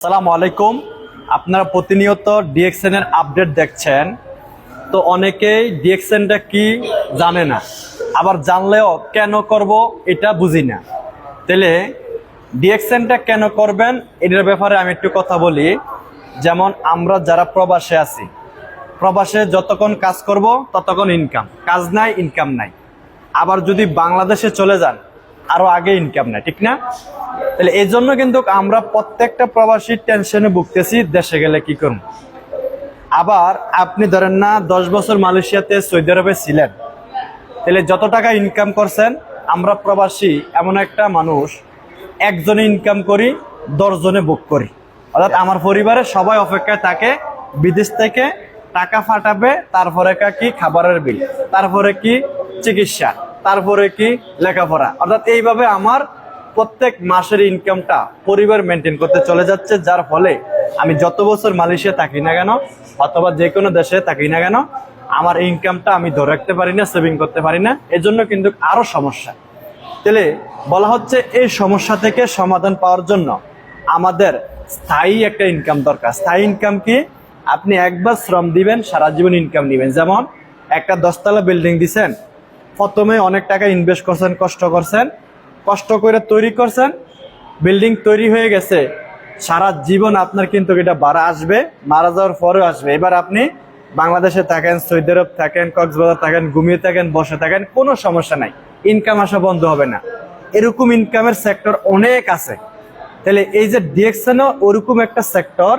আসসালামু আলাইকুম। আপনারা প্রতিনিয়ত ডিএক্সএন এর আপডেট দেখছেন। তো অনেকেই ডিএক্সএনটা কি জানে না, আবার জানলেও কেন করব এটা বুঝি না। তাহলে ডিএক্সএনটা কেন করবেন এটার ব্যাপারে আমি একটু কথা বলি। যেমন আমরা যারা প্রবাসে আছি, প্রবাসে যতক্ষণ কাজ করব ততক্ষণ ইনকাম, কাজ নাই ইনকাম নাই। আবার যদি বাংলাদেশে চলে যান আরো আগে ইনকাম নাই, ঠিক না? তাহলে এই জন্য কিন্তু আমরা প্রত্যেকটা প্রবাসী টেনশনে ভুগতেছি, দেশে গেলে কি করব। আবার আপনি ধরেন না 10 বছর মালয়েশিয়াতে সৌদি আরবে ছিলেন, তাহলে যত টাকা ইনকাম করছেন, আমরা প্রবাসী এমন একটা মানুষ, একজনে ইনকাম করি 10 জনে ভোগ করি। অর্থাৎ আমার পরিবারের সবাই অপেক্ষায় থাকে বিদেশ থেকে টাকা পাঠাবে, তারপরে কি খাবারের বিল, তারপরে কি চিকিৎসা, তারপরে কি লেখাপড়া। অর্থাৎ এইভাবে আমার প্রত্যেক মাসের ইনকামটা পরিবার মেনটেন করতে চলে যাচ্ছে, যার ফলে আমি যত বছর মালয়েশিয়া থাকি না কেন অথবা যে কোনো দেশে থাকি না কেন, আমার ইনকামটা আমি ধরে রাখতে পারি না, সেভিং করতে পারি না। এজন্য কিন্তু আরো সমস্যা। তাহলে বলা হচ্ছে এই সমস্যা থেকে সমাধান পাওয়ার জন্য আমাদের স্থায়ী একটা ইনকাম দরকার। স্থায়ী ইনকাম কি? আপনি একবার শ্রম দিবেন, সারা জীবন ইনকাম নিবেন। যেমন একটা 10 তলা বিল্ডিং দিছেন, প্রথমে অনেক টাকা ইনভেস্ট করছেন, কষ্ট করছেন, কষ্ট করে তৈরি করছেন, বিল্ডিং তৈরি হয়ে গেছে, সারা জীবন আপনার কিন্তু এটা ভাড়া আসবে, মারা যাওয়ার পরেও আসবে। এবার আপনি বাংলাদেশে থাকেন, সৌদি আরব থাকেন, কক্সবাজার থাকেন, ঘুমিয়ে থাকেন, বসে থাকেন, কোনো সমস্যা নাই, ইনকাম আসা বন্ধ হবে না। এরকম ইনকামের সেক্টর অনেক আছে। তাহলে এই যে ডিএক্সএনও ওরকম একটা সেক্টর।